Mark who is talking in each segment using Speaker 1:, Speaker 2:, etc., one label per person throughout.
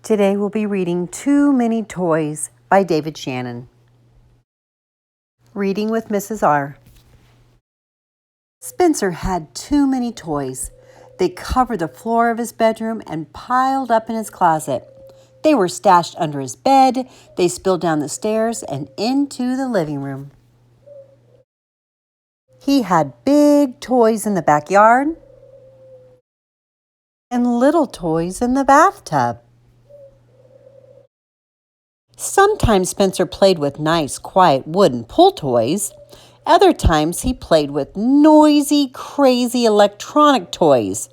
Speaker 1: Today we'll be reading Too Many Toys by David Shannon. Reading with Mrs. R. Spencer had too many toys. They covered the floor of his bedroom and piled up in his closet. They were stashed under his bed. They spilled down the stairs and into the living room. He had big toys in the backyard and little toys in the bathtub. Sometimes Spencer played with nice, quiet wooden pull toys. Other times he played with noisy, crazy electronic toys.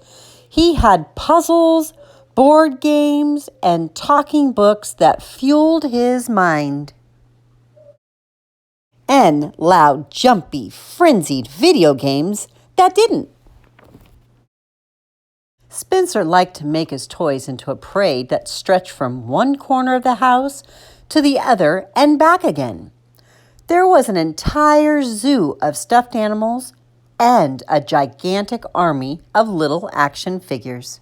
Speaker 1: He had puzzles, board games, and talking books that fueled his mind. And loud, jumpy, frenzied video games that didn't. Spencer liked to make his toys into a parade that stretched from one corner of the house to the other and back again. There was an entire zoo of stuffed animals and a gigantic army of little action figures.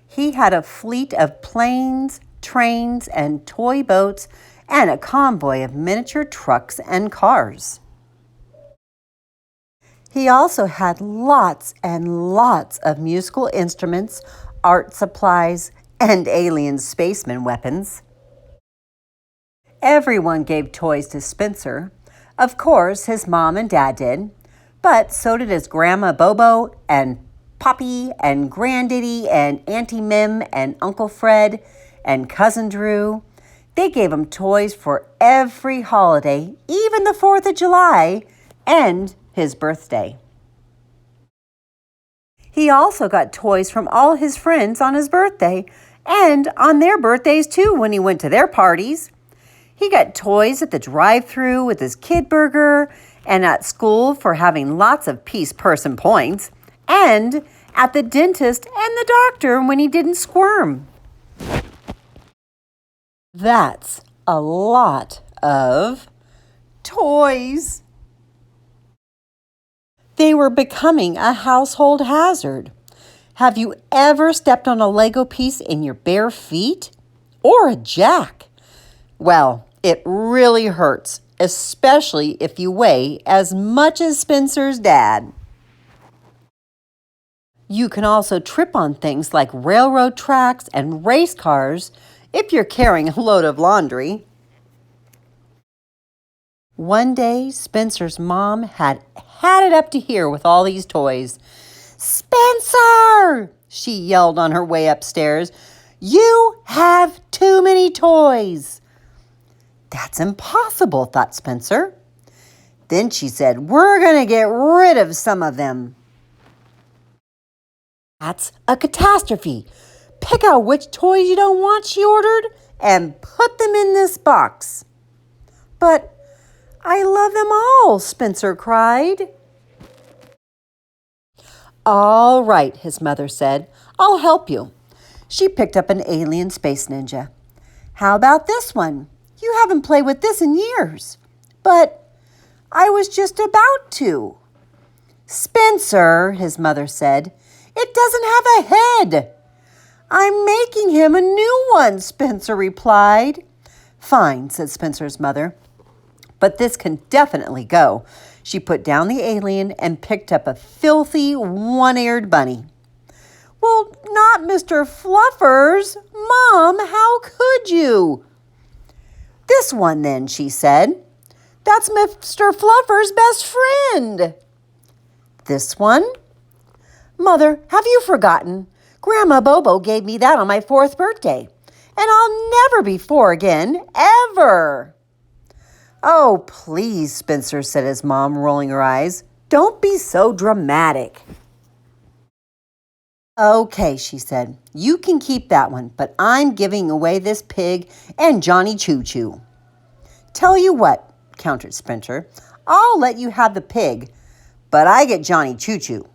Speaker 1: He had a fleet of planes, trains, and toy boats, and a convoy of miniature trucks and cars. He also had lots and lots of musical instruments, art supplies, and alien spaceman weapons. Everyone gave toys to Spencer. Of course, his mom and dad did, but so did his Grandma Bobo and Poppy and Granddaddy and Auntie Mim and Uncle Fred and Cousin Drew. They gave him toys for every holiday, even the 4th of July and his birthday. He also got toys from all his friends on his birthday and on their birthdays too when he went to their parties. He got toys at the drive-thru with his kid burger and at school for having lots of peace person points and at the dentist and the doctor when he didn't squirm. That's a lot of toys. They were becoming a household hazard. Have you ever stepped on a Lego piece in your bare feet? Or a jack? Well, it really hurts, especially if you weigh as much as Spencer's dad. You can also trip on things like railroad tracks and race cars if you're carrying a load of laundry. One day, Spencer's mom had it up to here with all these toys. "Spencer!" she yelled on her way upstairs. "You have too many toys." "That's impossible," thought Spencer. Then she said, "We're going to get rid of some of them." "That's a catastrophe. Pick out which toys you don't want," she ordered, "and put them in this box." "But I love them all," Spencer cried. "All right," his mother said. "I'll help you." She picked up an alien space ninja. "How about this one? You haven't played with this in years." "But I was just about to." "Spencer," his mother said, "it doesn't have a head." "I'm making him a new one," Spencer replied. "Fine," said Spencer's mother. "But this can definitely go." She put down the alien and picked up a filthy, one-eared bunny. "Well, not Mr. Fluffer's. Mom, how could you?" "This one then," she said. "That's Mr. Fluffer's best friend." "This one?" "Mother, have you forgotten? Grandma Bobo gave me that on my 4th birthday. And I'll never be 4 again, ever." "Oh, please," Spencer said, his mom rolling her eyes. "Don't be so dramatic." "Okay," she said. "You can keep that one, but I'm giving away this pig and Johnny Choo Choo." "Tell you what," countered Spencer. "I'll let you have the pig, but I get Johnny Choo Choo."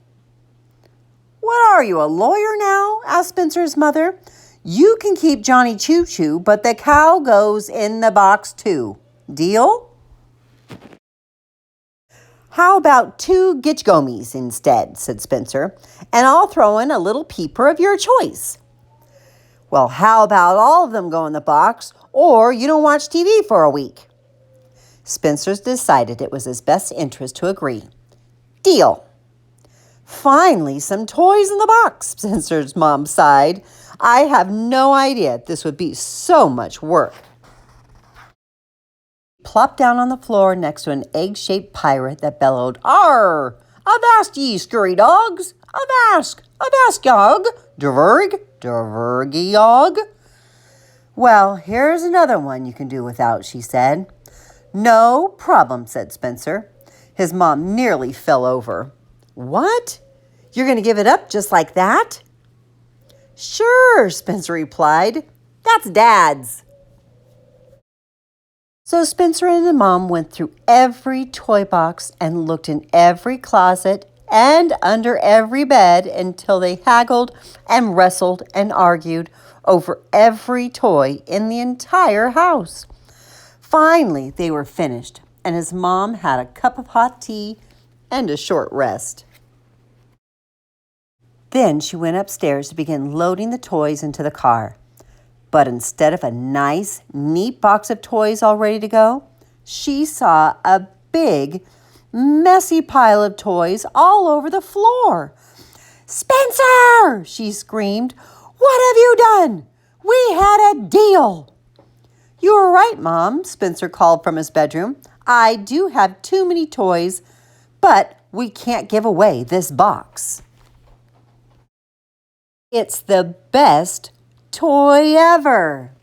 Speaker 1: "What are you, a lawyer now?" asked Spencer's mother. "You can keep Johnny Choo Choo, but the cow goes in the box too. Deal?" "How about 2 Gitchgomies instead," said Spencer, "and I'll throw in a little peeper of your choice." Well, how about all of them go in the box, or you don't watch TV for a week? Spencer decided it was his best interest to agree. Deal. Finally, some toys in the box, Spencer's mom sighed. I have no idea this would be so much work. He plopped down on the floor next to an egg-shaped pirate that bellowed, "Arr! Avast ye, scurry dogs! Avast yog! Divergy yog!" Well, here's another one you can do without, she said. No problem, said Spencer. His mom nearly fell over. What? You're going to give it up just like that? Sure, Spencer replied. That's Dad's. So Spencer and his mom went through every toy box and looked in every closet and under every bed until they haggled and wrestled and argued over every toy in the entire house. Finally, they were finished, and his mom had a cup of hot tea and a short rest. Then she went upstairs to begin loading the toys into the car. But instead of a nice, neat box of toys all ready to go, she saw a big, messy pile of toys all over the floor. "Spencer!" she screamed. "What have you done? We had a deal." "You were right, Mom," Spencer called from his bedroom. "I do have too many toys, but we can't give away this box. It's the best toy ever."